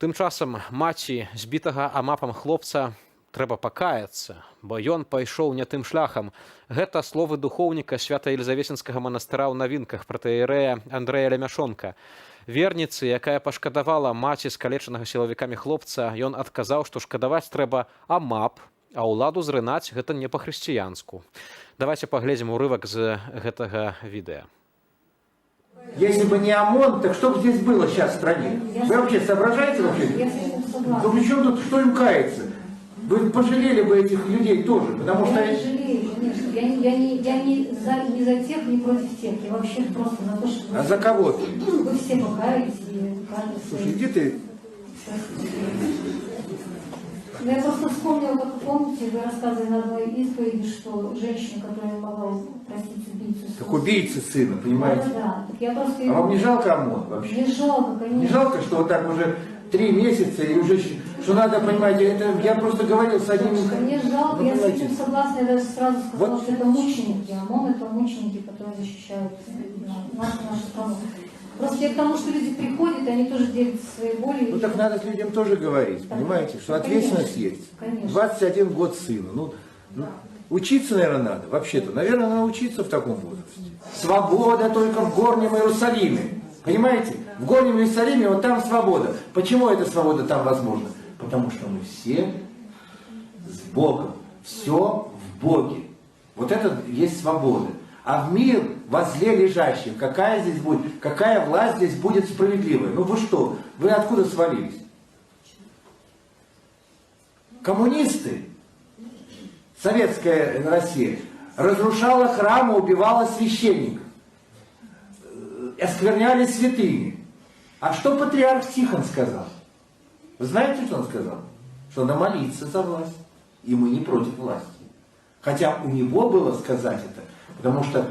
Тым часам маці збітага амапам хлопца трэба пакаяцца, бо ён пайшоў не тым шляхам. Гэта словы духоўніка свята-елізаветинскага манастыра ў навінках пратэерэя Андрэя Лемяшонка. Верніцы, якая пашкадавала маці скалечанага сілавікамі хлопца, ён адказаў, што шкадаваць трэба амап, а ўладу зрынаць гэта не па-хрысціянску. Давайте паглядзім урывак з гэтага відэа. Если бы не ОМОН, так что бы здесь было сейчас в стране? Вы вообще соображаете вообще? Ну при чем тут, что им кается? Вы пожалели бы этих людей тоже, потому что... Я не жалею, конечно. Я не за тех, не против тех. Я вообще просто за то, что... А за кого ты? Вы все покаялись и каждый... Слушай, иди ты... Я просто вспомнила, как помните, вы рассказывали на одной исповеди, что женщина, которая могла простить убийцу... Как убийца сына, понимаете? Да. Так я просто... А вам не жалко ОМОН вообще? Не жалко, конечно. Не жалко, что вот так уже 3 месяца и уже... Что надо, понимаете, это я просто говорил с одним... Мне жалко, ну, я с этим согласна, я даже сразу сказала, вот. что это мученики, ОМОН это мученики, которые защищают нашу страну. Просто я к тому, что люди приходят, и они тоже делятся своей болью. Ну так надо с людям тоже говорить, понимаете, что ответственность есть. Конечно. 21 год сына. Ну, учиться, наверное, надо, вообще-то. Наверное, надо учиться в таком возрасте. Свобода только в горнем Иерусалиме. Понимаете? В горнем Иерусалиме, вот там свобода. Почему эта свобода там возможна? Потому что мы все с Богом. Все в Боге. Вот это есть свобода. А в мир возле лежащих, какая здесь будет, какая власть здесь будет справедливая? Ну вы что? Вы откуда свалились? Коммунисты, советская Россия, разрушала храмы, убивала священников, оскверняли святыни. А что патриарх Тихон сказал? Вы знаете, что он сказал? Что надо молиться за власть. И мы не против власти. Хотя у него было сказать это, потому что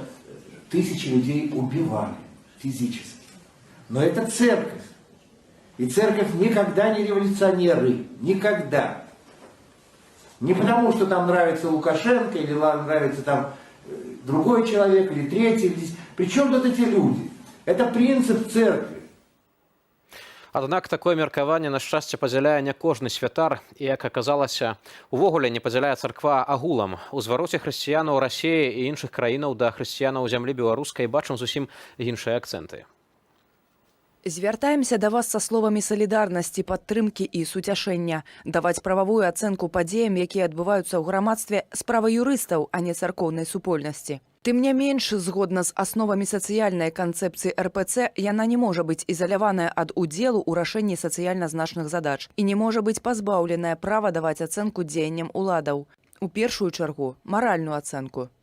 тысячи людей убивали физически. Но это церковь. И церковь никогда не революционеры. Никогда. Не потому, что там нравится Лукашенко, или нравится там другой человек, или третий. Причем тут эти люди? Это принцип церкви. Аднак такое меркаванне, на шчасце, падзяляе не кожны святар, і, як аказалася, увогуле не падзяляе царква агулам. У звароце хрысціянаў Расіі і іншых краінаў да хрысціянаў зямлі беларускай бачым зусім іншыя акцэнты. Звяртаемся да вас са словамі салідарнасці, падтрымкі і суцяшэння. Даваць прававую ацэнку падзеям, якія адбываюцца ў грамадстве, справа юрыстаў, а не царкоўнай супольнасці. Тым не менш, згодна з асновамі сацыяльнай канцэпцыі РПЦ, яна не можа быць ізаляваная ад удзелу ў рашэнні сацыяльна значных задач і не можа быць пазбаўленая права даваць ацэнку дзеянням уладаў. У першую чаргу, маральную ацэнку.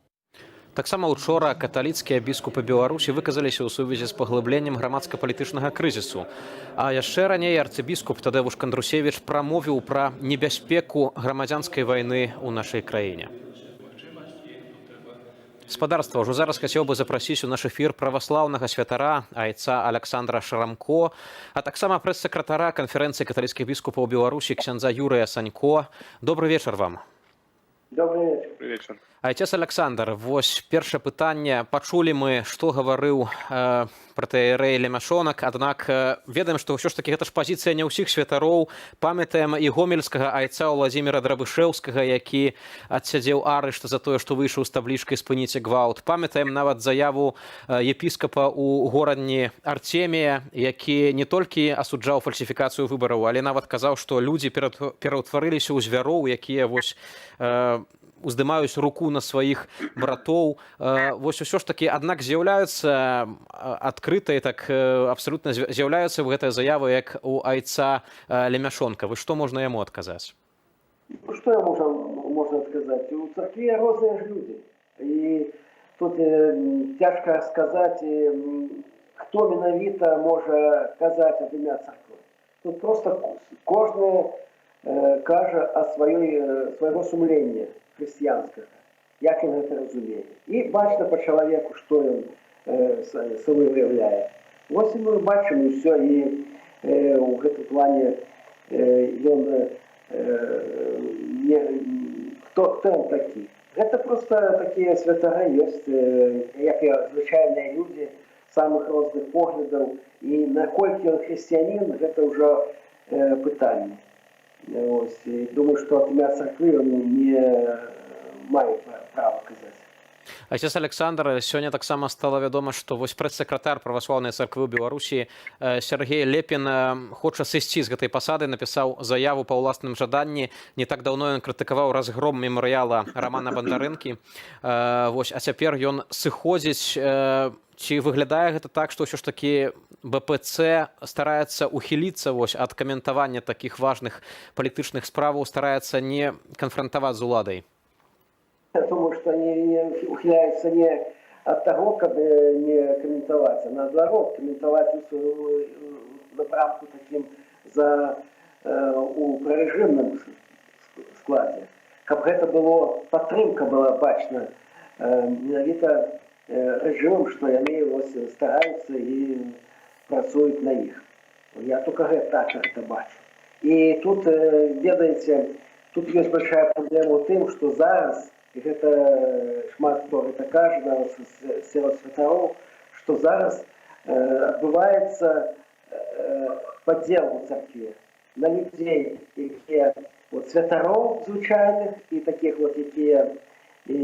Таксама учора каталіцкія біскупы Беларусі выказаліся ў сувязі з паглыбленнем грамадска-палітычнага крызісу. А яшчэ раней арцыбіскуп Тадэвуш Кандрусевіч прамовіў пра небяспеку грамадзянскай вайны ў нашай краіне. Спадарства, ўжо зараз хацеў бы запрасіць у наш эфір праваслаўнага святара, айца Александра Шарамко, а таксама прэс-сакратара канферэнцыі каталіцкіх біскупаў Беларусі ксяндза Юрыя Санько. Добрый вечар вам. Добрый вечер. Айцец Александр, вось першае пытанне. Пачулі мы, што гаварыў пратэерэй Лемяшонак, аднак ведаем, што ўсё ж такі гэта ж пазіцыя не ўсіх святароў. Памятаем і гомельскага айца Уладзіміра Драбышэўскага, які адсядзеў арышт за тое, што выйшаў з таблічкай «Спыніце гвалт». Памятаем нават заяву епіскапа ў горадні Артемія, які не толькі асуджаў фальсіфікацыю выбараў, але нават казаў, што людзі пераўтварыліся ў звяроў, якія вось уздымаюць руку на сваіх братоў. Вось усё ж такі, аднак з'яўляюцца адкрыта і так абсалютна з'яўляюцца гэтая заява як у айца Лемяшонка. Вы што можна яму адказаць? Что я можно сказать? У церкви разные люди. И тут тяжко сказать, кто менавіта може казати ад імя церкви. Тут просто кожны каже о свайго сумлення християнскага, як ён гэта разумее. І бачна па чалавеку, што ён сабой выяўляе. Вось і мы бачым і ўсё, і ў гэтым плане ён хто ён такі. Гэта проста такія святары ёсць, як і звычайныя людзі, самых розных поглядаў, і наколькі ён хрысціянін, гэта ўжо пытанне. Ось. І думаю, што ад імя царквы ён не мае права казаць. Отец Александр, сёння таксама стала вядома, што вось прэс-сакратар праваслаўнай царквы ў Беларусі Сергей Лепін хоча сысці з гэтай пасады, напісаў заяву па ўласным жаданні. Не так даўно ён крытыкаваў разгром мемарыяла Рамана Бандарэнкі. Вось, а цяпер ён сыходзіць. Ці выглядае гэта так, што ўсё ж такі БПЦ стараецца ухіліцца вось ад каментавання такіх важных палітычных справаў, стараецца не канфрантаваць з уладай? Я думаю, что они не ухиляются не от того, как не комментовать, а наоборот, комментовать у напрамку таким у прорежимном складе. Как это было, подтримка была бачна менавіта режимом, что они стараются и працуют на их. Я только так это бачу. И тут, ведаете, тут есть большая проблема в том, что зараз, і гэта шмат хто гэта кажа сярод святароў, што зараз адбываецца падзел у царкве на людзей, якія святароў звычайных і такіх якія і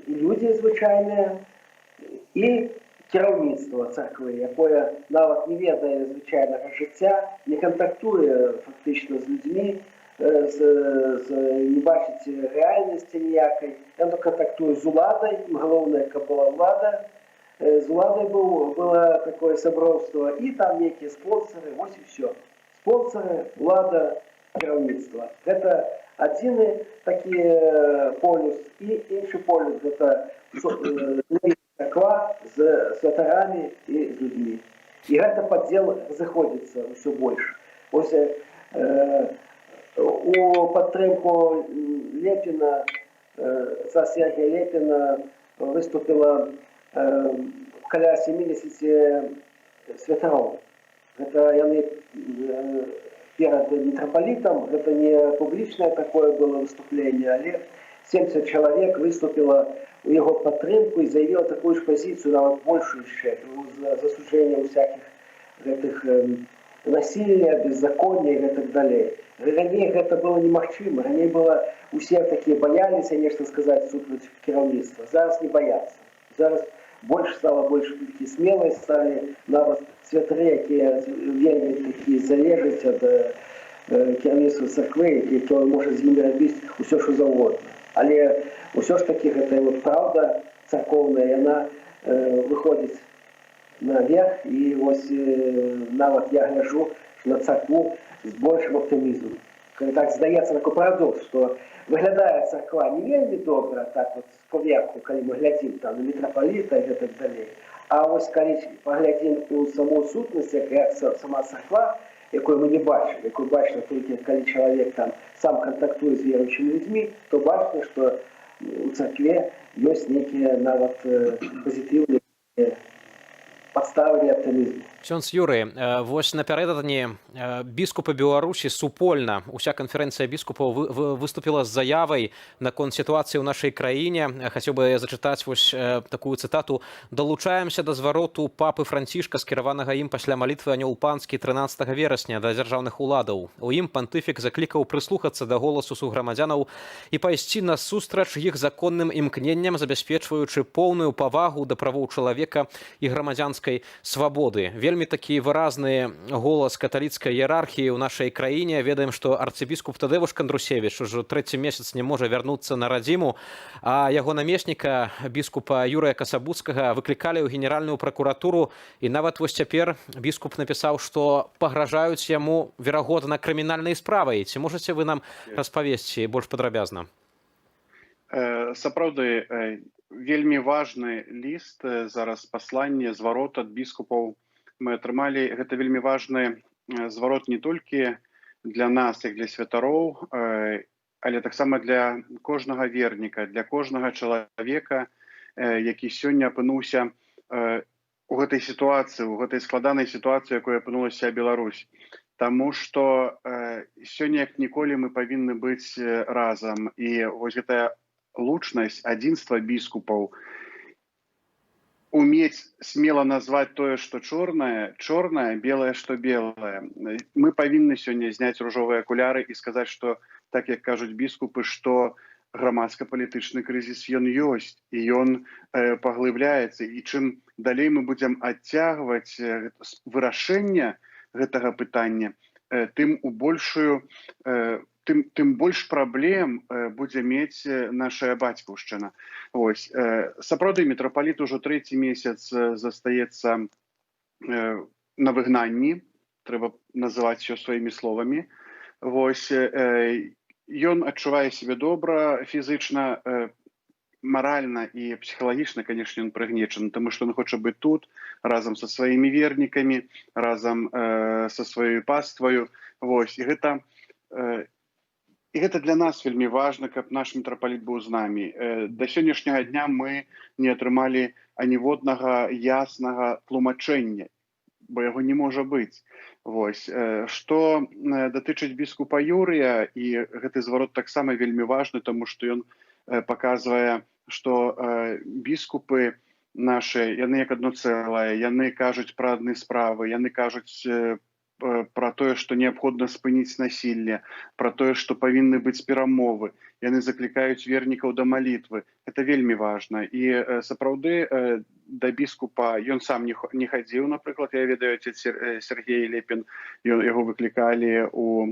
людзі звычайныя, і кіраўніцтва царквы, якое нават не ведае звычайнага жыцця, не кантактуе фактычна з людзьмі, не бачыць рэальнасці ніякай. Я кантактую з уладай, галоўнае, каб была ўлада. З уладай было такое сяброўства, і там некія спонсары, вось і все. Спонсары, улада, кіраўніцтва. Гэта адзіны такі полюс, і іншы полюс, гэта царква з святарамі і з людзьмі. І гэта падзел разыходзіцца ўсё больш. Вось у падтрымку Лепіна, за Сергія Лепіна выступила каля 70 святароў. Гэта яны перад митрополитом, это не публичное такое было выступление, але 70 человек выступило у его подтримку и заявило такую же позицию, нават большую еще, засуджение всяких этих насилия, беззакония и так далее. Ранее это было немагчыма, ранее было, усе такие боялись, конечно, сказать суд против кіраўніцтва. Зараз не боятся. Зараз стало больше такие смелые, стали нават святары, якія вельмі такие залежаць ад кіраўніцтва царквы, які можа з імі рабіць усё, що заўгодна. Але ўсё ж таки гэта правда царкоўная, яна выходзіць наверх, і вось нават я гляжу на царкву з большим оптимизмом. Так здаецца такой парадокс, што выглядае царква не вельмі добра, так зверху, калі мы глядзім там на митрополита і так далей. А вось калі паглядзім у саму сутнасць, як сама царква, якую мы не бачым, якую бачна толькі калі чалавек там сам кантактуе з веруючымі людзьмі, то бачна, што у царкве ёсць нейкія нават пазітыўныя падставы для аптымізму. Ксёндз Юрый, вось напярэдадні біскупы Беларусі супольна, уся канферэнцыя біскупаў выступіла з заявай наконт сітуацыі ў нашай краіне. Хацеў бы зачытаць вось такую цытату. «Далучаемся да звароту папы Францішка, скіраванага ім пасля малітвы анёл панскі 13 верасня да дзяржаўных уладаў. У ім пантыфік заклікаў прыслухацца да голасу суграмадзянаў і пайсці насустрач іх законным імкненням, забяспечваючы поўную павагу да правоў чалавека і грамадзянскай свабоды». Вельмі такі выразны голас каталіцкай іерархіі ў нашай краіне. Ведаем, што арцыбіскуп Тадэвуш Кандрусевіч ужо 3-й месяц не можа вярнуцца на радзіму, а яго намесніка, біскупа Юрыя Касабуцкага, выклікалі ў генеральную пракуратуру, і нават вось цяпер біскуп напісаў, што пагражаюць яму, верагодна, крымінальнай справай. Ці можаце вы нам распавесці больш падрабязна? Сапраўды, вельмі важны ліст, зараз пасланне, зварот ад біскупаў мы атрымалі. Гэта вельмі важны зварот не толькі для нас, як для святароў, але таксама для кожнага верніка, для кожнага чалавека, які сёння апынуўся у гэтай сітуацыі, у гэтай складанай сітуацыі, якой апынулася Беларусь. Таму што сёння, як ніколі, мы павінны быць разам. І вось гэтая лучнасць, адзінства біскупаў уметь смело назвать тое, что чорнае, чорнае, белае, что белае. Мы павінны сёння зняць ружовыя акуляры і сказаць, што, так як кажуць біскупы, што грамадска-палітычны крызіс ён ёсць, і ён паглыбляецца. І чым далей мы будзем адцягваць вырашэнне гэтага пытання, тым больш праблем будзе мець наша бацькаўшчына. Вось. Сапраўды, мітрапаліт ужо 3-й месяц застаецца на выгнанні, трэба называць усё сваімі словамі. Вось. Ён адчувае сябе добра фізычна, маральна і псіхалагічна, канешне, ён прыгнечаны, таму што ён хоча быць тут разам са сваімі вернікамі, разам са сваёй пастваю. Вось. І гэта для нас вельмі важна, каб наш мітрапаліт быў з намі. Да сённяшняга дня мы не атрымалі аніводнага яснага тлумачэння, бо яго не можа быць. Вось. Што датычыць біскупа Юрыя, і гэты зварот таксама вельмі важны, таму што ён паказвае, што біскупы нашы, яны як адно цэлае, яны кажуць пра адны справы, яны кажуць пра тое, што неабходна спыніць насілле, пра тое, што павінны быць перамовы. Яны заклікаюць вернікаў да малітвы. Гэта вельмі важна. І сапраўды да біскупа ён сам не хадзіў, напрыклад, я ведаю, отец Сергей Лепін, яго выклікалі у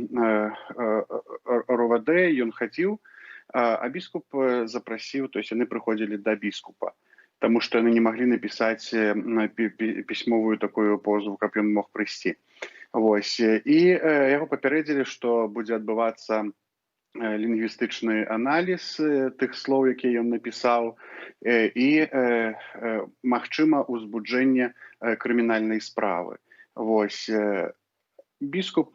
РОВД, ён хадзіў, а біскуп запрасіў, то есть яны прыходзілі да біскупа, таму што яны не маглі напісаць пісьмовую такую позву, каб ён мог прыйсці. Вось. І яго папярэдзілі, што будзе адбывацца лінгвістычны аналіз тых слоў, якія ён напісаў, і магчыма узбуджэнне крымінальнай справы. Вось. Біскуп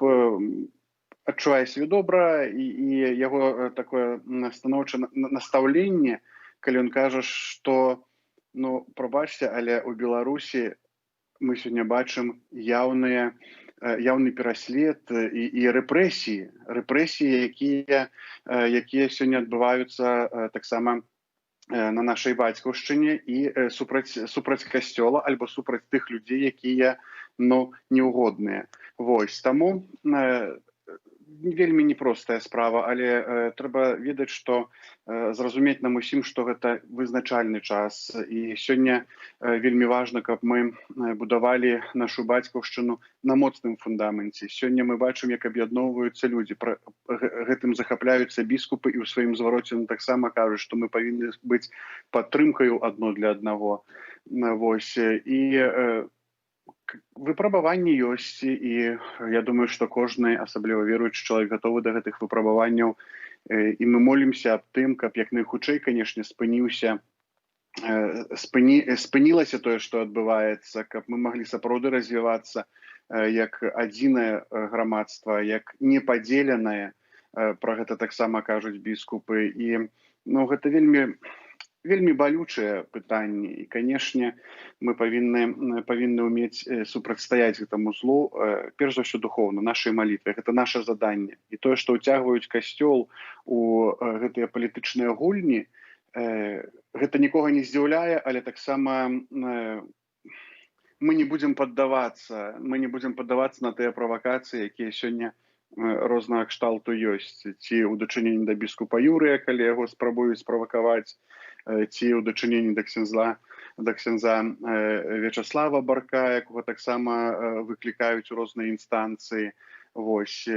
адчувае сябе добра, і яго такое станоўчае настаўленне, калі ён кажа, што, ну, прабачце, але ў Беларусі мы сёння бачым яўны пераслед і рэпрэсіі, якія сёння адбываюцца таксама на нашай бацькаўшчыне і супраць касцёла альбо супраць тых людзей, якія, ну, неугодныя. Вось. Таму вельмі непростая справа, але трэба ведаць, што зразумець нам усім, што гэта вызначальны час. І сёння вельмі важна, каб мы будавалі нашу бацькаўшчыну на моцным фундаменце. Сёння мы бачым, як аб'ядноўваюцца людзі. Гэтым захапляюцца біскупы, і ў сваім звароце таксама кажуць, што мы павінны быць падтрымкаю адно для аднаго. Вось. І выпрабаванні ёсць, і я думаю, што кожны, асабліва веруючы чалавек, гатовы да гэтых выпрабаванняў, і мы молімся аб тым, каб як найхутчэй, канешне, спынілася тое, што адбываецца, каб мы маглі сапраўды развівацца як адзінае грамадства, як непадзеленае, пра гэта таксама кажуць біскупы. І, ну, гэта вельмі балючыя пытанні, і, канешне, мы павінны ўмець супрацьстаяць гэтаму злу, перш за ўсё духоўна, нашай малітвай. Гэта наша заданне. І тое, што ўцягваюць касцёл у гэтыя палітычныя гульні, гэта нікога не здзіўляе, але таксама мы не будзем паддавацца на тыя правакацыі, якія сёння рознага кшталту ёсць. Ці ў дачыненні да біскупа Юрыя, калі яго спрабуюць справакаваць, ці ў дачыненні да ксяндза Вячаслава Барка, якога таксама выклікаюць у розныя інстанцыі. Вось.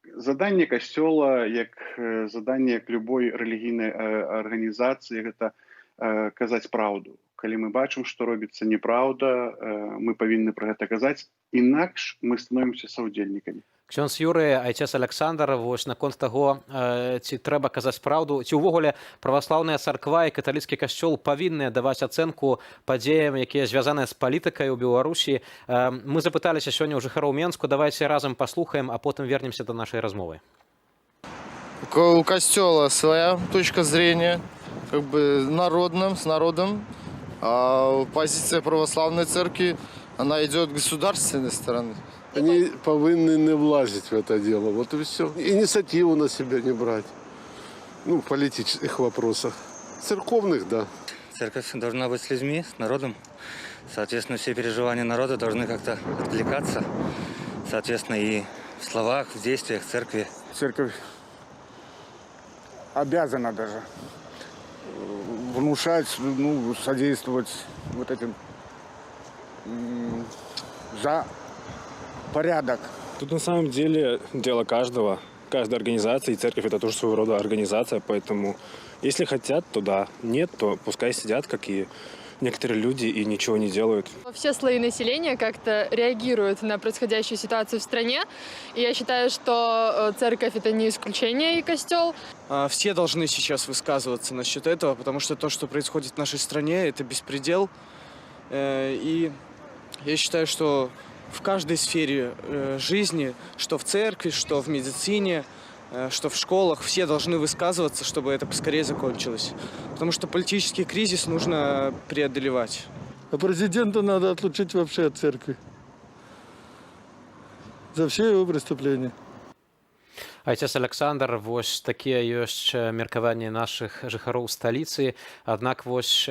Заданне касцёла, як любой рэлігійнай арганізацыі, гэта казаць праўду. Калі мы бачым, што робіцца неправда, мы павінны пра гэта казаць, інакш мы становімся саўдзельнікамі. Ксёндз Юрый, айцец Александр, вось наконт таго, ці трэба казаць праўду, ці ўвогуле праваслаўная царква і каталіцкі касцёл павінны даваць ацэнку падзеям, якія звязаныя з палітыкай у Беларусі. Мы запыталіся сёння ў жыхароў Менску, давайце разам паслухаем, а потым вернемся да нашай размовы. У костела своя точка зрения, как бы с народом, а позиция православной церкви, она идет государственной стороны. Они повинны не влазить в это дело, вот и все. Инициативу на себя не брать, в политических вопросах. Церковных, да. Церковь должна быть с людьми, с народом. Соответственно, все переживания народа должны как-то откликаться. Соответственно, и в словах, в действиях церкви. Церковь обязана даже внушать, ну, содействовать вот этим за порядок. Тут на самом деле дело каждого, каждой организации. И церковь — это тоже своего рода организация, поэтому если хотят, то да. Нет, то пускай сидят, как и некоторые люди, и ничего не делают. Все слои населения как-то реагируют на происходящую ситуацию в стране. И я считаю, что церковь — это не исключение, и костел. Все должны сейчас высказываться насчет этого, потому что то, что происходит в нашей стране, это беспредел. И я считаю, что в каждой сфере жизни, что в церкви, что в медицине, что в школах, все должны высказываться, чтобы это поскорее закончилось. Потому что политический кризис нужно преодолевать. А президента надо отлучить вообще от церкви. За все его преступления. Айцец Александр, вось такія ёсць меркаванні нашых жыхароў сталіцы. Аднак вось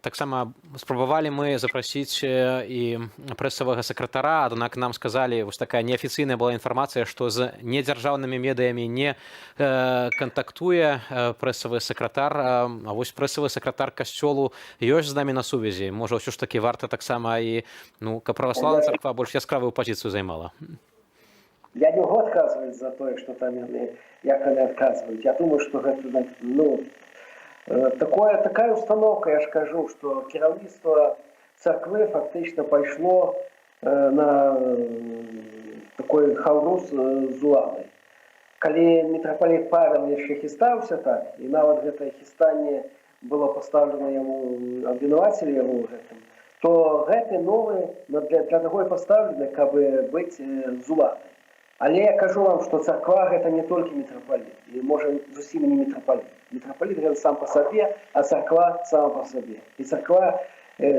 таксама спрабавалі мы запрасіць і прэсавага сакратара, аднак нам сказалі, вось такая неафіцыйная была інфармацыя, што з недзяржаўнымі медыямі не кантактуе прэсавы сакратар, а вось прэсавы сакратар касцёлу ёсць з намі на сувязі. Можа, ўсё ж такі варта таксама і, ну, каб праваслаўная царква больш яскравую пазіцыю займала. Я не могу отказывать за то, что там як они отказывают. Я думаю, что это, ну, такая установка, я ж кажу, что кіраўніцтва церкви фактично пошло на такой хаўрус з уладай. Калі митрополит Павел яшчэ хістаўся так, і нават гэтае хістанне было поставлено яму, абвінавацілі яму гэтым, то гэты новы для таго і пастаўлены, каб быць з уладай. Але я кажу вам, что церква это не только митрополит, и может зусім не митрополит. Митрополит это сам по себе, а церква сама по себе. И церква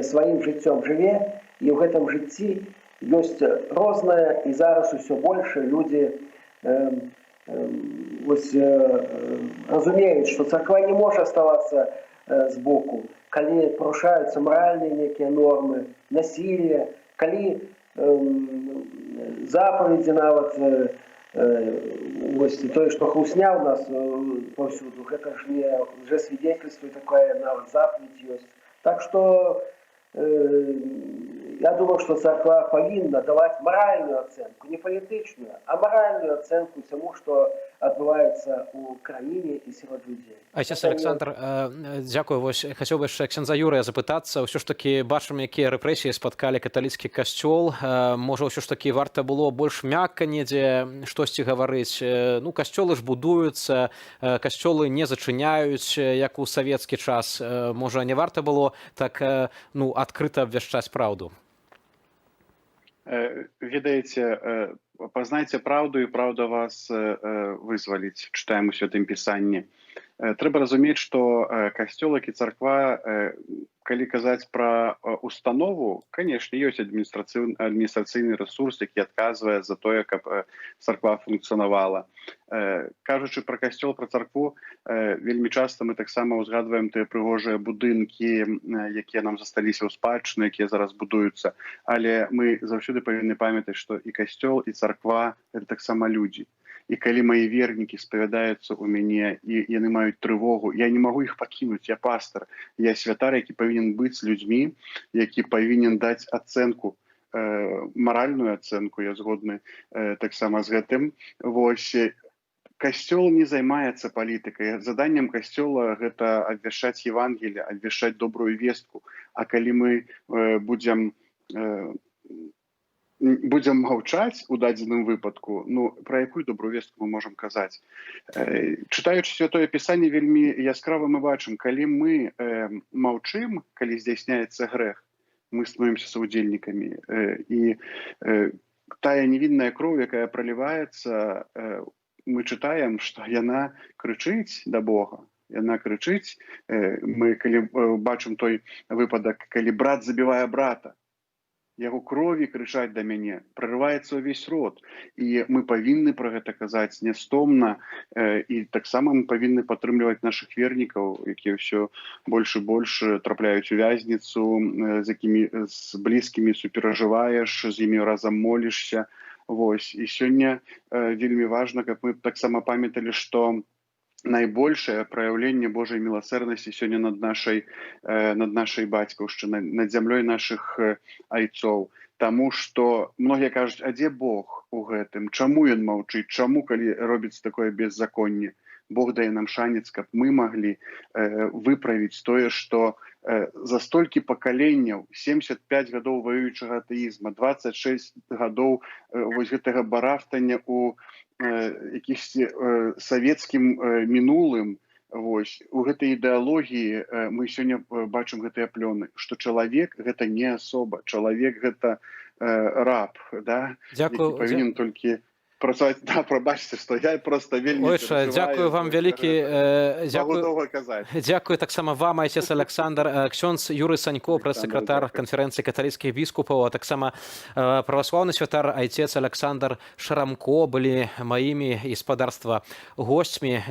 своим жыццём живе, и в этом житті есть розное, и зараз все больше люди разумеют, что церква не может оставаться сбоку, коли порушаются моральные некие нормы, насилие, коли заповеди нават тое, што хлусня у нас повсюду, гэта ж не уже свидетельство, такая нават заповедь ёсць. Так что я думаю, что церква павінна даваць моральную оценку, не палітычную, а моральную оценку тому, что адбываецца у краіне і сярод людзей. Айцец Александр, дзякую. Вось хацеў бы яшчэ ксяндза Юрыя запытацца. Ўсё ж такі бачым, якія рэпрэсіі спаткалі каталіцкі касцёл. Можа, ўсё ж такі варта было больш мякка недзе штосьці гаварыць. Ну, касцёлы ж будуюцца, касцёлы не зачыняюць, як у савецкі час. Можа, не варта было так, ну, адкрыта абвяшчаць праўду? Ведаеце, пазнайце праўду, і праўда вас вызваліць, чытаем у Святым Пісанні. Трэба разумець, што касцёл, як і царква, калі казаць пра установу, канешне, ёсць адміністрацыйны рэсурс, які адказвае за тое, каб царква функцыянавала. Кажучы пра касцёл, пра царкву, вельмі часта мы таксама ўзгадваем тыя прыгожыя будынкі, якія нам засталіся ў спадчыну, якія зараз будуюцца. Але мы заўсёды павінны памятаць, што і касцёл, і царква — гэта таксама людзі. І калі мае вернікі спавядаюцца ў мяне, і яны маюць трывогу, я не магу іх пакінуць, я пастар, я святар, які павінен быць з людзьмі, які павінен даць ацэнку, маральную ацэнку, я згодны таксама з гэтым. Вось, касцёл не займаецца палітыкай. Заданнем касцёла гэта абвяшчаць Евангелие, абвяшчаць добрую вестку. А калі мы будзем маўчаць у дадзеным выпадку, ну, пра якую добрую вестку мы можам казаць? Чытаючы Святое Пісанне, вельмі яскрава мы бачым, калі мы маўчым, калі здзяйсняецца грэх, мы становімся саўдзельнікамі. І тая невінная кроў, якая проліваецца, мы чытаем, што яна крычыць да Бога. Яна крычыць. Мы калі бачым той выпадак, калі брат забівае брата, яго крові крычаць да мяне, прарываецца ўвесь род. І мы павінны пра гэта казаць нястомна, і таксама мы павінны падтрымліваць нашых вернікаў, якія ўсё больш і больш трапляюць у вязніцу, з якімі з блізкімі суперажываеш, з імі разам молішся. Вось. І сёння вельмі важна, каб мы таксама памяталі, што найбольшае праяўленне Божай міласэрнасці сёння над нашай бацькаўшчынай, над зямлёй нашых айцоў. Таму што многія кажуць, а дзе Бог у гэтым? Чаму ён маўчыць? Чаму, калі робіць такое беззаконне? Бог дае нам шанец, каб мы маглі выправіць тое, што за столькі пакаленняў, 75 гадоў ваюючага атэізма, 26 гадоў вось гэтага барахтання у якіхсьці савецкім мінулым, вось, у гэтай ідэалогіі мы сёння бачым гэтыя плёны, што чалавек гэта не асоба, чалавек гэта раб, да? Які павінен толькі працаваць. Да, прабачце, што я проста вельмі перажываю. Дзякую вам вялікі. Дзякую таксама вам, айцец Александр. Ксёндз Юрый Санько, прэс-сакратар канферэнцыі каталіцкіх біскупаў, а таксама праваслаўны святар айцец Александр Шарамко былі маімі і спадарства госцьмі.